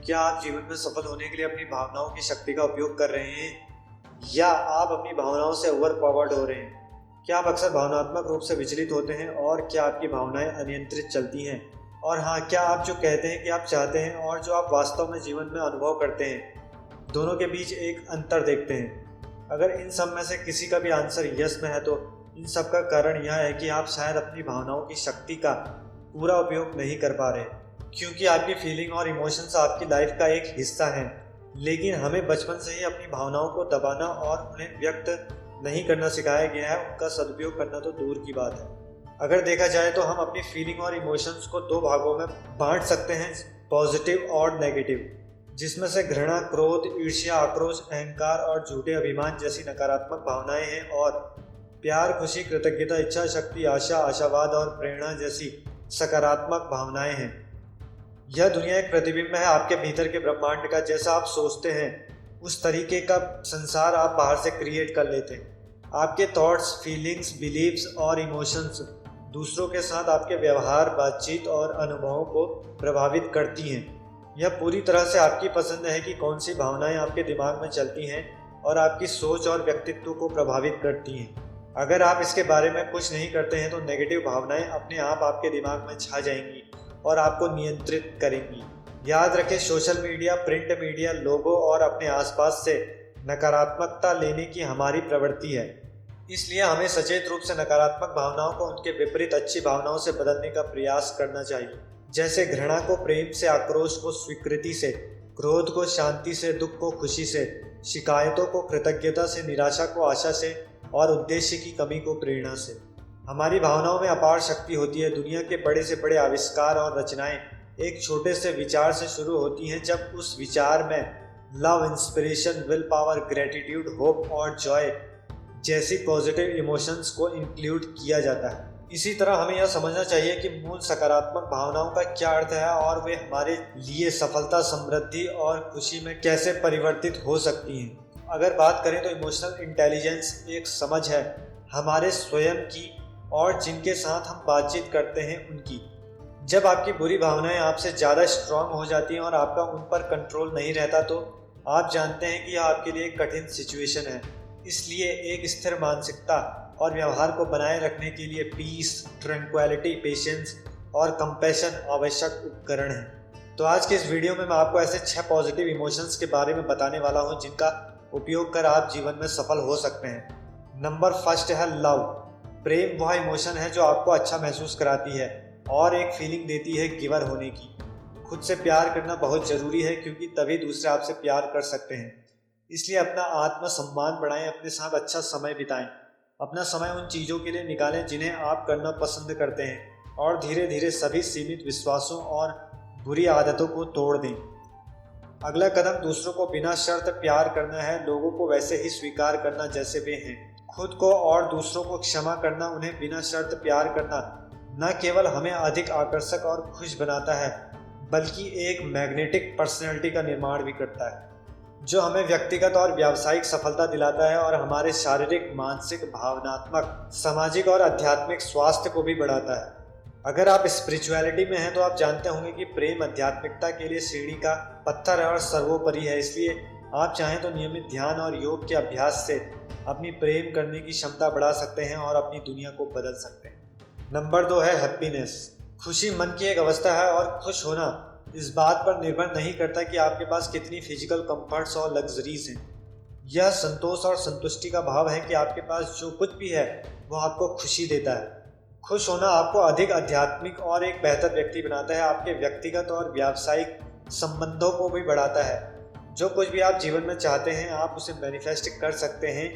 क्या आप जीवन में सफल होने के लिए अपनी भावनाओं की शक्ति का उपयोग कर रहे हैं या आप अपनी भावनाओं से ओवर पावर्ड हो रहे हैं? क्या आप अक्सर भावनात्मक रूप से विचलित होते हैं और क्या आपकी भावनाएं अनियंत्रित चलती हैं? और हाँ, क्या आप जो कहते हैं कि आप चाहते हैं और जो आप वास्तव में जीवन में अनुभव करते हैं, दोनों के बीच एक अंतर देखते हैं? अगर इन सब में से किसी का भी आंसर यस में है तो इन सब का कारण यह है कि आप शायद अपनी भावनाओं की शक्ति का पूरा उपयोग नहीं कर पा रहे, क्योंकि आपकी फीलिंग और इमोशंस आपकी लाइफ का एक हिस्सा हैं। लेकिन हमें बचपन से ही अपनी भावनाओं को दबाना और उन्हें व्यक्त नहीं करना सिखाया गया है। उनका सदुपयोग करना तो दूर की बात है। अगर देखा जाए तो हम अपनी फीलिंग और इमोशंस को दो भागों में बांट सकते हैं, पॉजिटिव और नेगेटिव, जिसमें से घृणा, क्रोध, ईर्ष्या, आक्रोश, अहंकार और झूठे अभिमान जैसी नकारात्मक भावनाएं हैं, और प्यार, खुशी, कृतज्ञता, इच्छा शक्ति, आशा, आशावाद और प्रेरणा जैसी सकारात्मक भावनाएं हैं। यह दुनिया एक प्रतिबिंब है आपके भीतर के ब्रह्मांड का। जैसा आप सोचते हैं उस तरीके का संसार आप बाहर से क्रिएट कर लेते हैं। आपके थॉट्स, फीलिंग्स, बिलीव्स और इमोशंस दूसरों के साथ आपके व्यवहार, बातचीत और अनुभवों को प्रभावित करती हैं। यह पूरी तरह से आपकी पसंद है कि कौन सी भावनाएं आपके दिमाग में चलती हैं और आपकी सोच और व्यक्तित्व को प्रभावित करती हैं। अगर आप इसके बारे में कुछ नहीं करते हैं तो नेगेटिव भावनाएं अपने आप आपके दिमाग में छा जाएंगी और आपको नियंत्रित करेंगी। याद रखें, सोशल मीडिया, प्रिंट मीडिया, लोगों और अपने आसपास से नकारात्मकता लेने की हमारी प्रवृत्ति है। इसलिए हमें सचेत रूप से नकारात्मक भावनाओं को उनके विपरीत अच्छी भावनाओं से बदलने का प्रयास करना चाहिए। जैसे घृणा को प्रेम से, आक्रोश को स्वीकृति से, क्रोध को शांति से, दुख को खुशी से, शिकायतों को कृतज्ञता से, निराशा को आशा से और उद्देश्य की कमी को प्रेरणा से। हमारी भावनाओं में अपार शक्ति होती है। दुनिया के बड़े से बड़े आविष्कार और रचनाएं एक छोटे से विचार से शुरू होती हैं। जब उस विचार में love, inspiration, will power, gratitude, hope और जॉय जैसी पॉजिटिव इमोशंस को इंक्लूड किया जाता है। इसी तरह हमें यह समझना चाहिए कि मूल सकारात्मक भावनाओं का क्या अर्थ है और वे हमारे लिए सफलता, समृद्धि और खुशी में कैसे परिवर्तित हो सकती हैं। अगर बात करें तो इमोशनल इंटेलिजेंस एक समझ है हमारे स्वयं की और जिनके साथ हम बातचीत करते हैं उनकी। जब आपकी बुरी भावनाएं आपसे ज़्यादा स्ट्रांग हो जाती हैं और आपका उन पर कंट्रोल नहीं रहता तो आप जानते हैं कि यह आपके लिए एक कठिन सिचुएशन है। इसलिए एक स्थिर मानसिकता और व्यवहार को बनाए रखने के लिए पीस, ट्रैंक्विलिटी, पेशेंस और कंपैशन आवश्यक उपकरण हैं। तो आज के इस वीडियो में मैं आपको ऐसे 6 पॉजिटिव इमोशंस के बारे में बताने वाला हूं जिनका उपयोग कर आप जीवन में सफल हो सकते हैं। नंबर फर्स्ट है लव। प्रेम वह इमोशन है जो आपको अच्छा महसूस कराती है और एक फीलिंग देती है गिवर होने की। खुद से प्यार करना बहुत ज़रूरी है क्योंकि तभी दूसरे आपसे प्यार कर सकते हैं। इसलिए अपना आत्मसम्मान बढ़ाएं, अपने साथ अच्छा समय बिताएं, अपना समय उन चीज़ों के लिए निकालें जिन्हें आप करना पसंद करते हैं और धीरे धीरे सभी सीमित विश्वासों और बुरी आदतों को तोड़ दें। अगला कदम दूसरों को बिना शर्त प्यार करना है। लोगों को वैसे ही स्वीकार करना जैसे वे हैं। खुद को और दूसरों को क्षमा करना, उन्हें बिना शर्त प्यार करना न केवल हमें अधिक आकर्षक और खुश बनाता है बल्कि एक मैग्नेटिक पर्सनैलिटी का निर्माण भी करता है जो हमें व्यक्तिगत और व्यावसायिक सफलता दिलाता है और हमारे शारीरिक, मानसिक, भावनात्मक, सामाजिक और आध्यात्मिक स्वास्थ्य को भी बढ़ाता है। अगर आप स्पिरिचुअलिटी में हैं तो आप जानते होंगे कि प्रेम आध्यात्मिकता के लिए सीढ़ी का पत्थर है और सर्वोपरि है। इसलिए आप चाहें तो नियमित ध्यान और योग के अभ्यास से अपनी प्रेम करने की क्षमता बढ़ा सकते हैं और अपनी दुनिया को बदल सकते हैं। नंबर 2 है हैप्पीनेस। खुशी मन की एक अवस्था है और खुश होना इस बात पर निर्भर नहीं करता कि आपके पास कितनी फिजिकल कंफर्ट्स और लग्जरीज हैं। यह संतोष और संतुष्टि का भाव है कि आपके पास जो कुछ भी है वो आपको खुशी देता है। खुश होना आपको अधिक आध्यात्मिक और एक बेहतर व्यक्ति बनाता है। आपके व्यक्तिगत और व्यावसायिक संबंधों को भी बढ़ाता है। जो कुछ भी आप जीवन में चाहते हैं आप उसे मैनिफेस्ट कर सकते हैं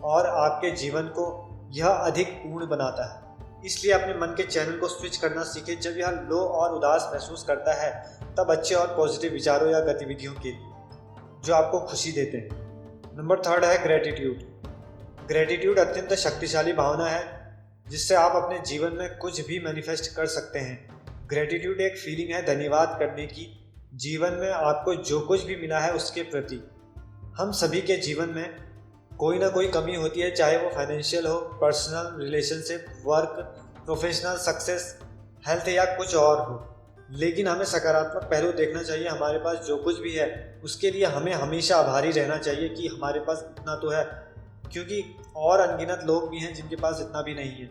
और आपके जीवन को यह अधिक पूर्ण बनाता है। इसलिए अपने मन के चैनल को स्विच करना सीखें। जब यह लो और उदास महसूस करता है तब अच्छे और पॉजिटिव विचारों या गतिविधियों के लिए जो आपको खुशी देते हैं। नंबर 3 है ग्रेटिट्यूड। ग्रेटिट्यूड अत्यंत शक्तिशाली भावना है जिससे आप अपने जीवन में कुछ भी मैनिफेस्ट कर सकते हैं। ग्रेटिट्यूड एक फीलिंग है धन्यवाद करने की, जीवन में आपको जो कुछ भी मिला है उसके प्रति। हम सभी के जीवन में कोई ना कोई कमी होती है, चाहे वो फाइनेंशियल हो, personal relationship, work, professional success, health या कुछ और हो। लेकिन हमें सकारात्मक पहलू देखना चाहिए। हमारे पास जो कुछ भी है उसके लिए हमें हमेशा आभारी रहना चाहिए कि हमारे पास इतना तो है, क्योंकि और अनगिनत लोग भी हैं जिनके पास इतना भी नहीं है।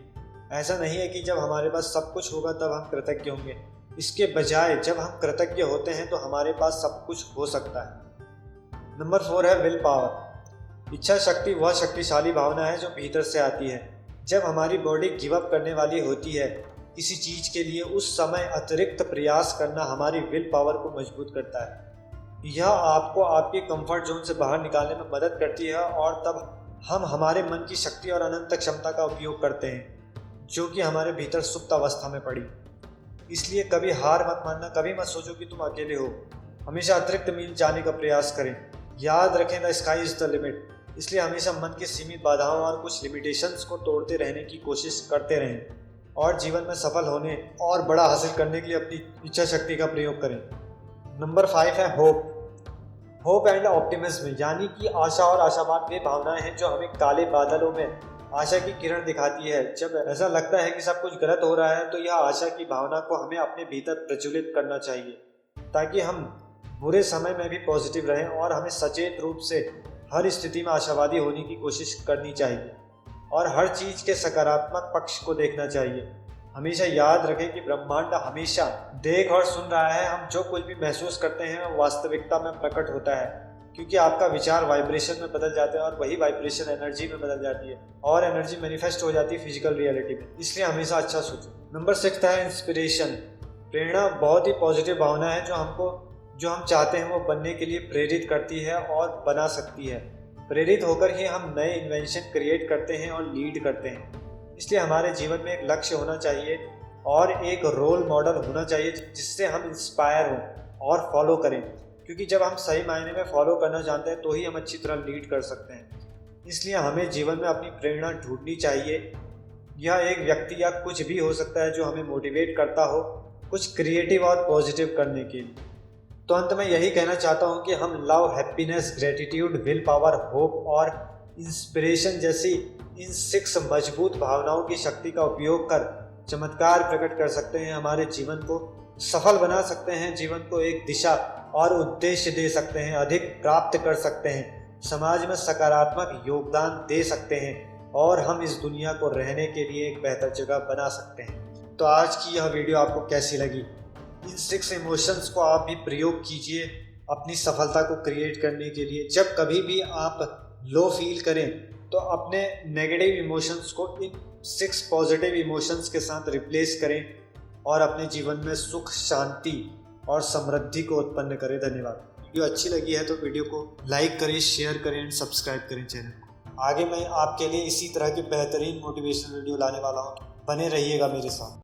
ऐसा नहीं है कि जब हमारे पास सब कुछ होगा तब हम कृतज्ञ होंगे। इसके बजाय जब हम कृतज्ञ होते हैं तो हमारे पास सब कुछ हो सकता है। नंबर 4 है विल पावर। इच्छा शक्ति वह शक्तिशाली भावना है जो भीतर से आती है। जब हमारी बॉडी गिव अप करने वाली होती है किसी चीज के लिए, उस समय अतिरिक्त प्रयास करना हमारी विल पावर को मजबूत करता है। यह आपको आपके कंफर्ट जोन से बाहर निकालने में मदद करती है और तब हम हमारे मन की शक्ति और अनंत क्षमता का उपयोग करते हैं जो कि हमारे भीतर सुप्त अवस्था में पड़ी। इसलिए कभी हार मत मानना, कभी मत सोचो कि तुम अकेले हो। हमेशा अतिरिक्त मील जाने का प्रयास करें। याद रखें the sky is the limit. इसलिए हमेशा मन की सीमित बाधाओं और कुछ लिमिटेशंस को तोड़ते रहने की कोशिश करते रहें और जीवन में सफल होने और बड़ा हासिल करने के लिए अपनी इच्छा शक्ति का प्रयोग करें। नंबर 5 है होप। होप एंड ऑप्टिमिज्म, यानी कि आशा और आशावाद वे भावनाएं हैं जो हमें काले बादलों में आशा की किरण दिखाती है। जब ऐसा लगता है कि सब कुछ गलत हो रहा है तो यह आशा की भावना को हमें अपने भीतर प्रज्वलित करना चाहिए ताकि हम बुरे समय में भी पॉजिटिव रहें, और हमें सचेत रूप से हर स्थिति में आशावादी होने की कोशिश करनी चाहिए और हर चीज के सकारात्मक पक्ष को देखना चाहिए। हमेशा याद रखें कि ब्रह्मांड हमेशा देख और सुन रहा है। हम जो कुछ भी महसूस करते हैं वो वास्तविकता में प्रकट होता है, क्योंकि आपका विचार वाइब्रेशन में बदल जाते हैं और वही वाइब्रेशन एनर्जी में बदल जाती है और एनर्जी मैनिफेस्ट हो जाती है फिजिकल रियलिटी में। इसलिए हमेशा अच्छा सोचो। नंबर 6 है इंस्पिरेशन। प्रेरणा बहुत ही पॉजिटिव भावना है जो हम चाहते हैं वो बनने के लिए प्रेरित करती है और बना सकती है। प्रेरित होकर ही हम नए इन्वेंशन क्रिएट करते हैं और लीड करते हैं। इसलिए हमारे जीवन में एक लक्ष्य होना चाहिए और एक रोल मॉडल होना चाहिए जिससे हम इंस्पायर हों और फॉलो करें, क्योंकि जब हम सही मायने में फॉलो करना जानते हैं तो ही हम अच्छी तरह लीड कर सकते हैं। इसलिए हमें जीवन में अपनी प्रेरणा ढूंढनी चाहिए। यह एक व्यक्ति या कुछ भी हो सकता है जो हमें मोटिवेट करता हो कुछ क्रिएटिव और पॉजिटिव करने के लिए। तो अंत में यही कहना चाहता हूँ कि हम love, happiness, gratitude, will power, hope और इंस्पिरेशन जैसी इन 6 मजबूत भावनाओं की शक्ति का उपयोग कर चमत्कार प्रकट कर सकते हैं। हमारे जीवन को सफल बना सकते हैं, जीवन को एक दिशा और उद्देश्य दे सकते हैं, अधिक प्राप्त कर सकते हैं, समाज में सकारात्मक योगदान दे सकते हैं और हम इस दुनिया को रहने के लिए एक बेहतर जगह बना सकते हैं। तो आज की यह वीडियो आपको कैसी लगी? इन 6 इमोशंस को आप भी प्रयोग कीजिए अपनी सफलता को क्रिएट करने के लिए। जब कभी भी आप लो फील करें तो अपने नेगेटिव इमोशंस को इन 6 पॉजिटिव इमोशंस के साथ रिप्लेस करें और अपने जीवन में सुख, शांति और समृद्धि को उत्पन्न करें। धन्यवाद। वीडियो अच्छी लगी है तो वीडियो को लाइक करें, शेयर करें एंड सब्सक्राइब करें चैनल को। आगे मैं आपके लिए इसी तरह की बेहतरीन मोटिवेशनल वीडियो लाने वाला हूँ। बने रहिएगा मेरे साथ।